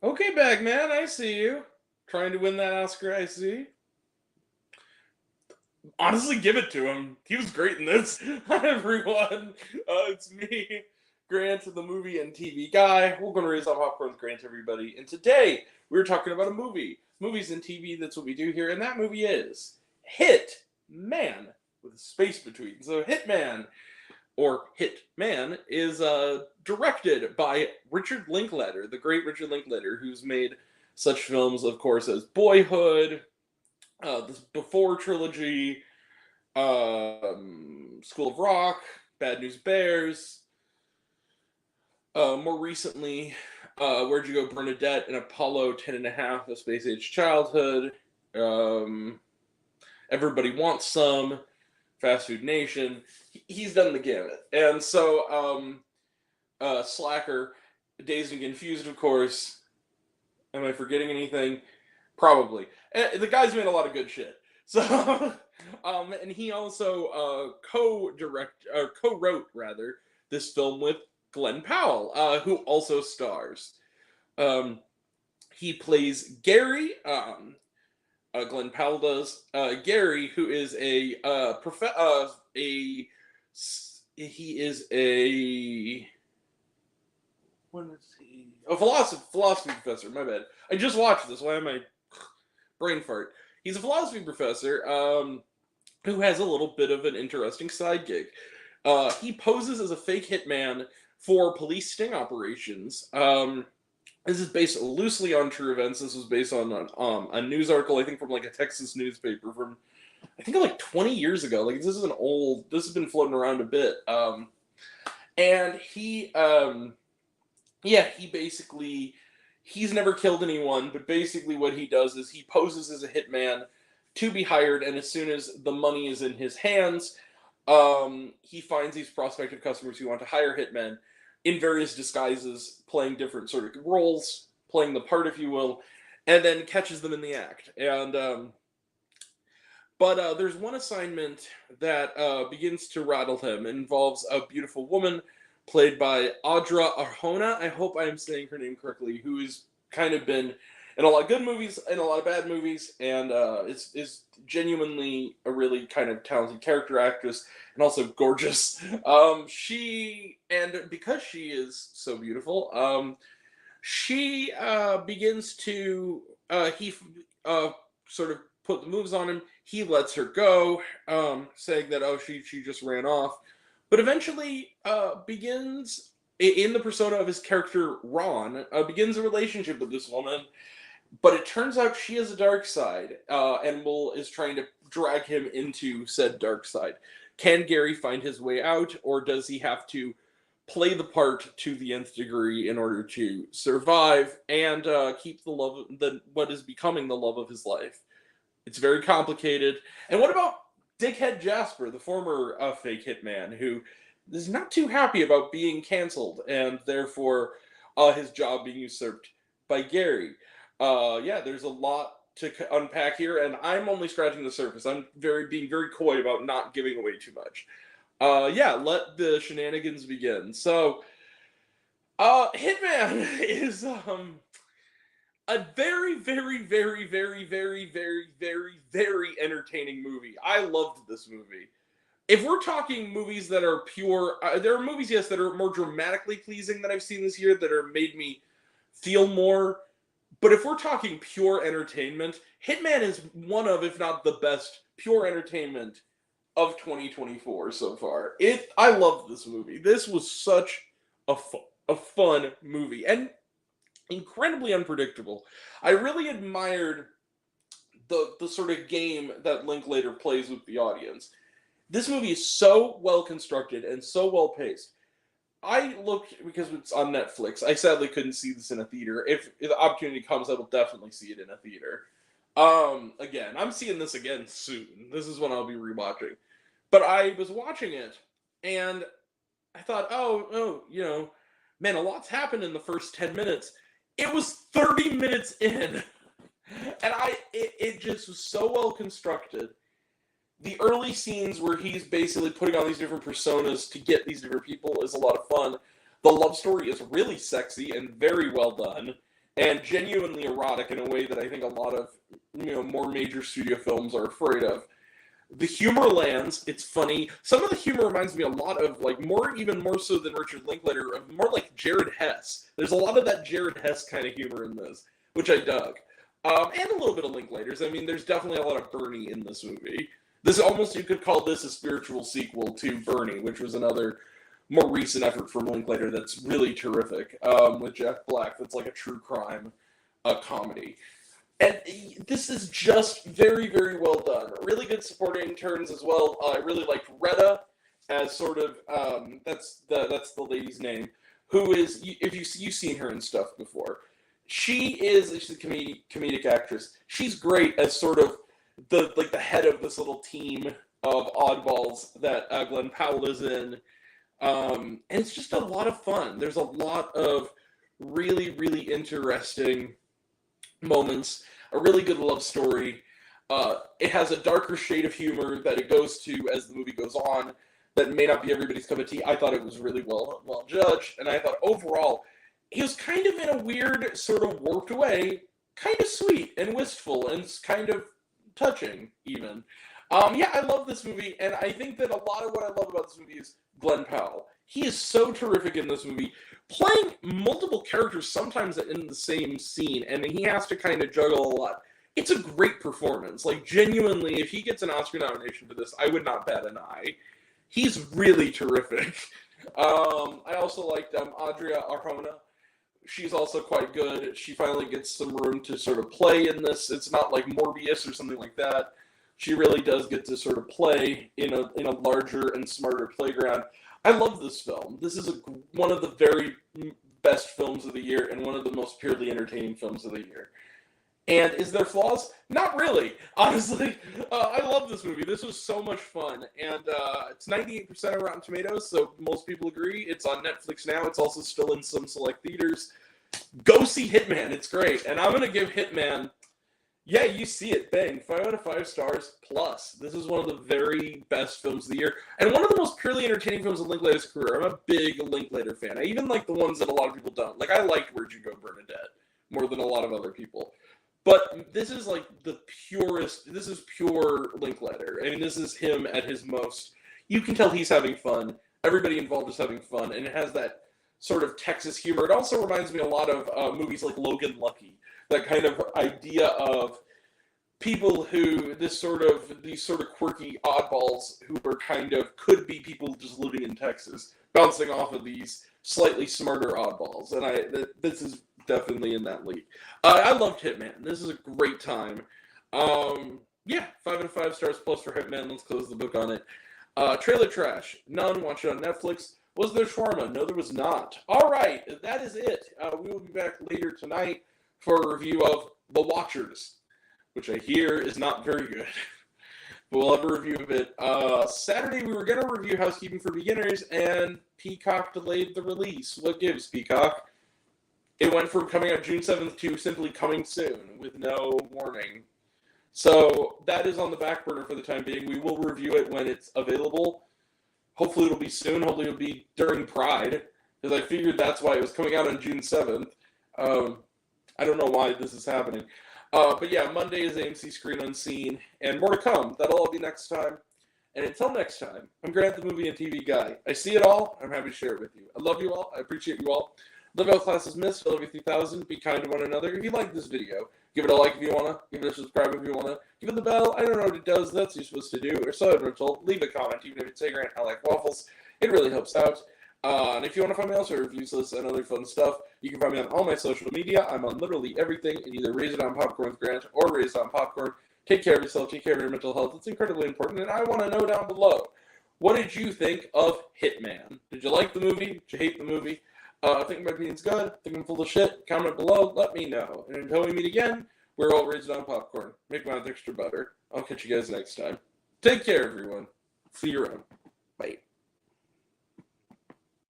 Okay, Bagman, I see you. Trying to win that Oscar, I see. Honestly, give it to him. He was great in this. Hi, everyone. It's me, Grant, the movie and TV guy. We're going to raise our popcorn with Grant, everybody. And today, we're talking about a movie. Movies and TV, that's what we do here. And that movie is Hit Man, with a space between. So, Hitman, or Hitman, is directed by Richard Linklater, the great Richard Linklater, who's made such films, of course, as Boyhood, the Before trilogy, School of Rock, Bad News Bears. More recently, Where'd You Go, Bernadette, and Apollo 10 and a Half, A Space Age Childhood. Um, Everybody Wants Some, Fast Food Nation. He's done the gamut. And so, Slacker, Dazed and Confused, of course. Am I forgetting anything? Probably. The guy's made a lot of good shit. So, and he also co-wrote rather this film with Glenn Powell, who also stars. Um, he plays Gary. Glenn Powell does. Gary, who is he is a what is he? A philosophy professor. My bad. I just watched this. Why am I brain fart? He's a philosophy professor who has a little bit of an interesting side gig. He poses as a fake hitman for police sting operations. This is based loosely on true events. This was based on a news article, I think, from like a Texas newspaper from, I think, like 20 years ago. Like, this has been floating around a bit. And he's never killed anyone, but basically what he does is he poses as a hitman to be hired, and as soon as the money is in his hands, he finds these prospective customers who want to hire hitmen in various disguises, playing different sort of roles, playing the part, if you will, and then catches them in the act. But there's one assignment that begins to rattle him. It involves a beautiful woman played by Audra Arjona. I hope I am saying her name correctly. Who's kind of been in a lot of good movies and a lot of bad movies, and is genuinely a really kind of talented character actress and also gorgeous. Because she is so beautiful, she begins to he sort of put the moves on him. He lets her go, saying that she just ran off, but eventually begins in the persona of his character Ron, begins a relationship with this woman. But it turns out she has a dark side, and is trying to drag him into said dark side. Can Gary find his way out, or does he have to play the part to the nth degree in order to survive and keep what is becoming the love of his life? It's very complicated. And what about Dickhead Jasper, the former fake hitman, who is not too happy about being canceled and therefore his job being usurped by Gary? Yeah, there's a lot to unpack here, and I'm only scratching the surface. I'm being very coy about not giving away too much. Yeah, let the shenanigans begin. So, Hitman is a very, very, very, very, very, very, very, very entertaining movie. I loved this movie. If we're talking movies that are pure, there are movies, yes, that are more dramatically pleasing that I've seen this year that are made me feel more. But if we're talking pure entertainment, Hitman is one of, if not the best, pure entertainment of 2024 so far. I loved this movie. This was such a fun movie and incredibly unpredictable. I really admired the sort of game that Linklater plays with the audience. This movie is so well constructed and so well paced. I looked because it's on Netflix. I sadly couldn't see this in a theater. If the opportunity comes, I will definitely see it in a theater. Again, I'm seeing this again soon. This is when I'll be rewatching. But I was watching it, and I thought, man, a lot's happened in the first 10 minutes. It was 30 minutes in, and it just was so well constructed. The early scenes where he's basically putting on these different personas to get these different people is a lot of fun. The love story is really sexy and very well done. and genuinely erotic in a way that I think a lot of more major studio films are afraid of. The humor lands. It's funny. Some of the humor reminds me a lot of, like, even more so than Richard Linklater, of more like Jared Hess. There's a lot of that Jared Hess kind of humor in this, which I dug. And a little bit of Linklater's. I mean, there's definitely a lot of Bernie in this movie. You could call this a spiritual sequel to Bernie, which was another more recent effort from Linklater that's really terrific, with Jack Black. That's like a true crime comedy. And this is just very, very well done. Really good supporting turns as well. I really liked Retta as sort of, that's the lady's name, who is, if you've seen her and stuff before. She's a comedic actress. She's great as sort of the head of this little team of oddballs that Glen Powell is in. And it's just a lot of fun. There's a lot of really, really interesting moments, a really good love story. It has a darker shade of humor that it goes to as the movie goes on that may not be everybody's cup of tea. I thought it was really well judged, and I thought overall he was kind of, in a weird, sort of warped way, kind of sweet and wistful and kind of touching, even. Yeah, I love this movie, and I think that a lot of what I love about this movie is Glen Powell. He is so terrific in this movie, playing multiple characters sometimes in the same scene, and he has to kind of juggle a lot. It's a great performance. Like, genuinely, if he gets an Oscar nomination for this, I would not bat an eye. He's really terrific. I also liked Adria Arjona. She's also quite good. She finally gets some room to sort of play in this. It's not like Morbius or something like that. She really does get to sort of play in a larger and smarter playground. I love this film. This is one of the very best films of the year and one of the most purely entertaining films of the year. And is there flaws? Not really. Honestly, I love this movie. This was so much fun. And it's 98% of Rotten Tomatoes, so most people agree. It's on Netflix now. It's also still in some select theaters. Go see Hitman. It's great. And I'm going to give Hitman, yeah, you see it, bang, 5 out of 5 stars plus. This is one of the very best films of the year. And one of the most purely entertaining films of Linklater's career. I'm a big Linklater fan. I even like the ones that a lot of people don't. Like, I liked Where'd You Go, Bernadette, more than a lot of other people. But this is like the purest, this is pure Linklater. I mean, this is him at his most. You can tell he's having fun. Everybody involved is having fun. And it has that sort of Texas humor. It also reminds me a lot of movies like Logan Lucky. That kind of idea of people who, these sort of quirky oddballs who are could be people just living in Texas, bouncing off of these slightly smarter oddballs. And this is definitely in that league. I loved Hitman. This is a great time. Yeah, 5 out of 5 stars plus for Hitman. Let's close the book on it. Trailer trash. None. Watch it on Netflix. Was there shawarma? No, there was not. All right, that is it. We will be back later tonight for a review of The Watchers, which I hear is not very good. But we'll have a review of it. Saturday, we were going to review Housekeeping for Beginners, and Peacock delayed the release. What gives, Peacock? It went from coming out June 7th to simply coming soon with no warning. So that is on the back burner for the time being. We will review it when it's available. Hopefully it'll be soon. Hopefully it'll be during Pride, because I figured that's why it was coming out on June 7th. I don't know why this is happening. But yeah, Monday is AMC Screen Unseen, and more to come. That'll all be next time. And until next time, I'm Grant, the movie and TV guy. I see it all. I'm happy to share it with you. I love you all. I appreciate you all. Live out classes missed. I love you 3000. Be kind to one another. If you like this video, give it a like if you want to. Give it a subscribe if you want to. Give it the bell. I don't know what it does. That's what you're supposed to do. Or so I've been told. Leave a comment, even if it's say Grant, I like waffles. It really helps out. And if you want to find me elsewhere, reviews lists and other fun stuff, you can find me on all my social media. I'm on literally everything, and either Raise It On Popcorn with Grant or Raise It On Popcorn. Take care of yourself. Take care of your mental health. It's incredibly important, and I want to know down below, what did you think of Hitman? Did you like the movie? Did you hate the movie? I think my opinion's good. I think I'm full of shit. Comment below. Let me know. And until we meet again, we're all Raised On Popcorn. Make mine with extra butter. I'll catch you guys next time. Take care, everyone. See you around. Bye.